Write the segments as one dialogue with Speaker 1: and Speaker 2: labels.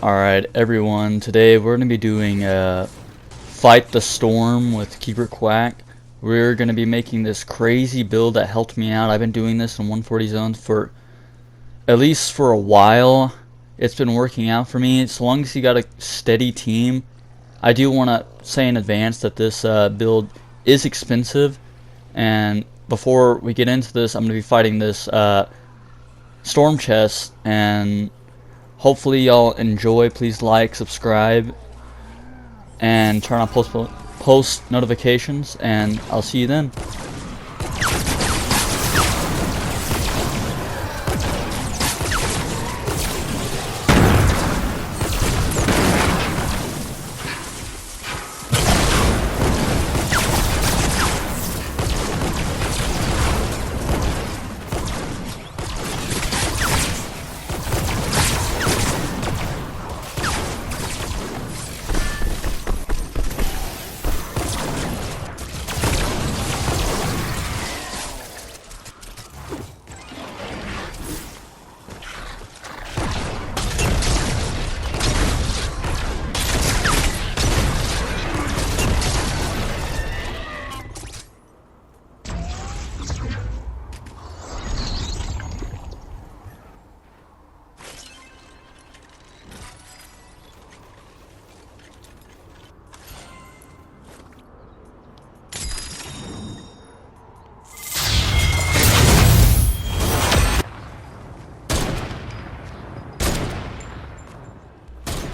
Speaker 1: Alright everyone, today we're going to be doing Fight the Storm with Keeper Quack. We're going to be making this crazy build that helped me out. I've been doing this in 140 zones for at least for a while. It's been working out for me. As long as you got a steady team. I do want to say in advance that this build is expensive, and before we get into this, I'm going to be fighting this storm chest, and hopefully y'all enjoy. Please like, subscribe, and turn on post notifications, and I'll see you then.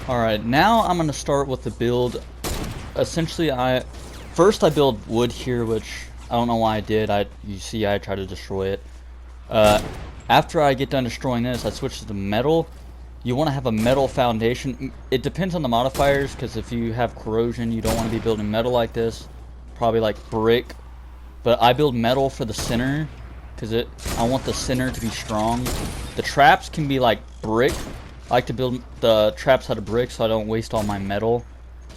Speaker 1: Alright, now I'm going to start with the build. Essentially, first I build wood here, which I don't know why I did. You see I try to destroy it. After I get done destroying this, I switch to the metal. You want to have a metal foundation. It depends on the modifiers, because if you have corrosion, you don't want to be building metal like this. Probably like brick. But I build metal for the center, because I want the center to be strong. The traps can be like brick. I like to build the traps out of brick so I don't waste all my metal.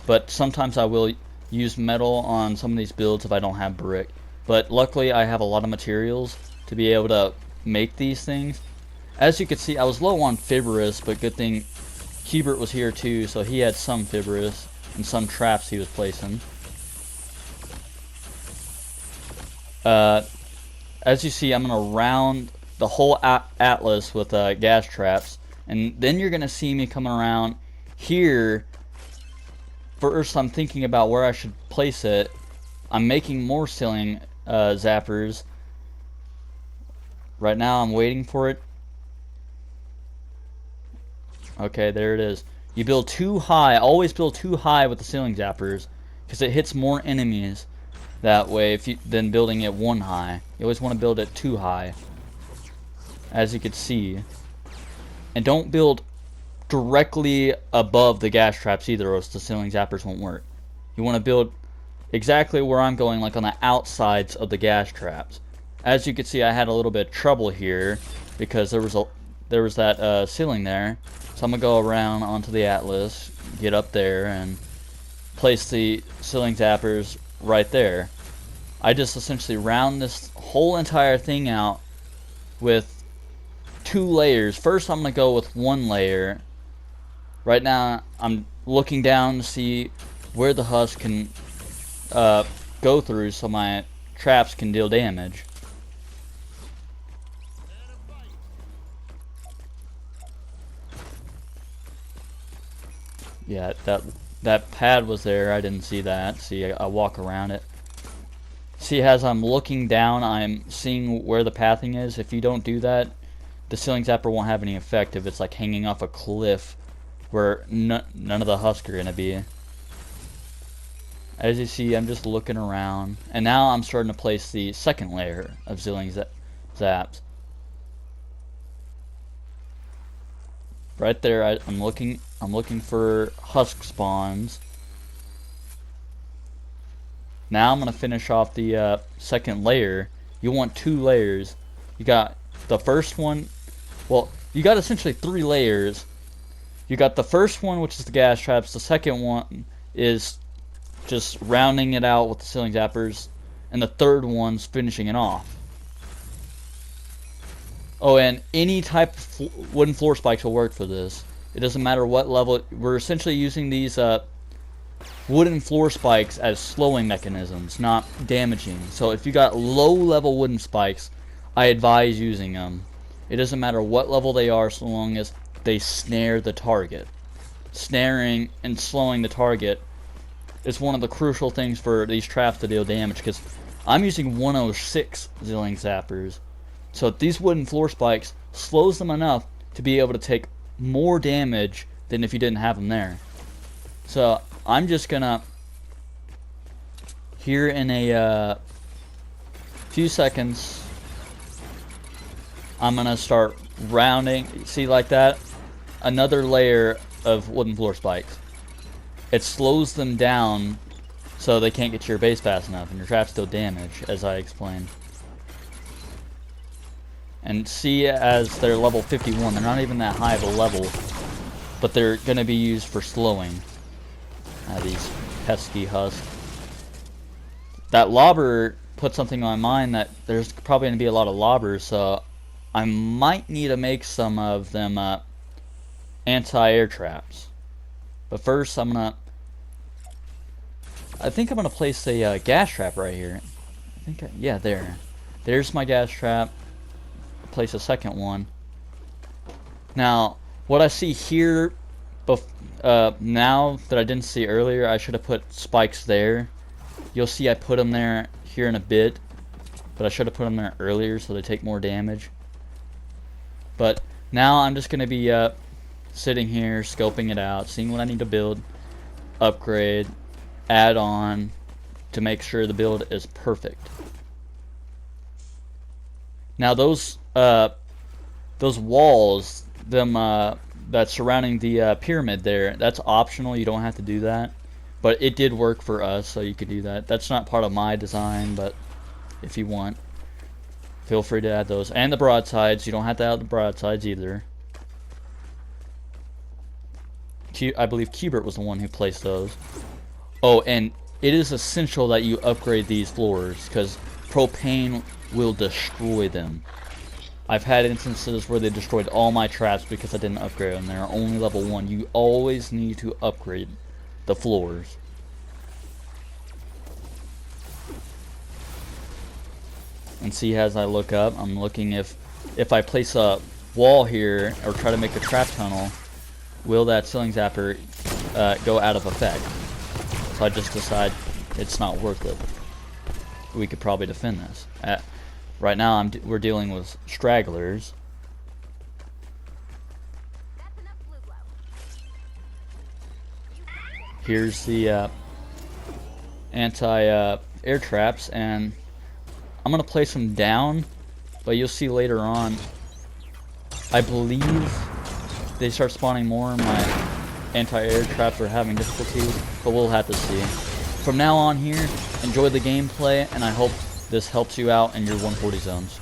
Speaker 1: But sometimes I will use metal on some of these builds if I don't have brick. But luckily I have a lot of materials to be able to make these things. As you can see, I was low on fibrous, but good thing Hubert was here too, so he had some fibrous and some traps he was placing. As you see, I'm going to round the whole atlas with gas traps. And then you're going to see me coming around here. First, I'm thinking about where I should place it. I'm making more ceiling zappers. Right now, I'm waiting for it. Okay, there it is. You build too high. Always build too high with the ceiling zappers, because it hits more enemies that way than building it one high. You always want to build it too high, as you can see. And don't build directly above the gas traps either, or else the ceiling zappers won't work. You want to build exactly where I'm going, like on the outsides of the gas traps. As you can see, I had a little bit of trouble here because there was that ceiling there. So I'm gonna go around onto the atlas, get up there, and place the ceiling zappers right there. I just essentially round this whole entire thing out with 2 layers. First, I'm going to go with 1 layer. Right now, I'm looking down to see where the husk can go through so my traps can deal damage. Yeah, that pad was there. I didn't see that. See, I walk around it. See, as I'm looking down, I'm seeing where the pathing is. If you don't do that, the ceiling zapper won't have any effect if it's like hanging off a cliff where none of the husks are going to be. As you see, I'm just looking around, and now I'm starting to place the second layer of ceiling zaps. Right there, I'm looking for husk spawns. Now I'm going to finish off the second layer. You want 2 layers. You got the first one. Well, you got essentially 3 layers. You got the first one, which is the gas traps. The second one is just rounding it out with the ceiling zappers. And the third one's finishing it off. Oh, and any type of wooden floor spikes will work for this. It doesn't matter what level. We're essentially using these wooden floor spikes as slowing mechanisms, not damaging. So if you got low level wooden spikes, I advise using them. It doesn't matter what level they are, so long as they snare the target. Snaring and slowing the target is one of the crucial things for these traps to deal damage, because I'm using 106 Zilling Zappers. So these wooden floor spikes slows them enough to be able to take more damage than if you didn't have them there. So I'm just gonna, here in a few seconds, I'm gonna start rounding. See, like that? Another layer of wooden floor spikes. It slows them down so they can't get to your base fast enough, and your traps still damage, as I explained. And see, as they're level 51, they're not even that high of a level, but they're going to be used for slowing these pesky husks. That lobber put something on my mind that there's probably going to be a lot of lobbers, so I might need to make some of them anti-air traps. But first, I think I'm gonna place a gas trap right here. Yeah, there's my gas trap. Place a second one. Now, what I see here, now that I didn't see earlier, I should have put spikes there. You'll see I put them there here in a bit, but I should have put them there earlier so they take more damage. But now I'm just gonna be sitting here scoping it out, seeing what I need to build, upgrade, add on to make sure the build is perfect. Now those walls, that's surrounding the pyramid there, that's optional. You don't have to do that, but it did work for us, so you could do that. That's not part of my design, but if you want, feel free to add those. And the broadsides, you don't have to add the broadsides either. I believe Cubert was the one who placed those. Oh, and it is essential that you upgrade these floors, because propane will destroy them. I've had instances where they destroyed all my traps because I didn't upgrade them. They're only level 1. You always need to upgrade the floors. And see, as I look up, I'm looking if I place a wall here or try to make a trap tunnel, will that Zilling Zapper go out of effect? So I just decide it's not worth it. We could probably defend this. Right now, we're dealing with stragglers. Here's the anti-air traps, and I'm gonna place them down, but you'll see later on, I believe they start spawning more, my anti-air traps are having difficulties, but we'll have to see. From now on here, enjoy the gameplay, and I hope this helps you out in your 140 zones.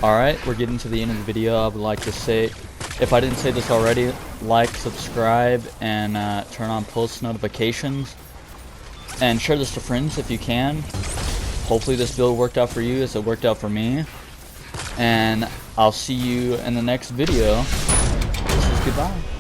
Speaker 1: Alright, we're getting to the end of the video. I would like to say, if I didn't say this already, like, subscribe, and turn on post notifications. And share this to friends if you can. Hopefully this build worked out for you as it worked out for me. And I'll see you in the next video. This is goodbye.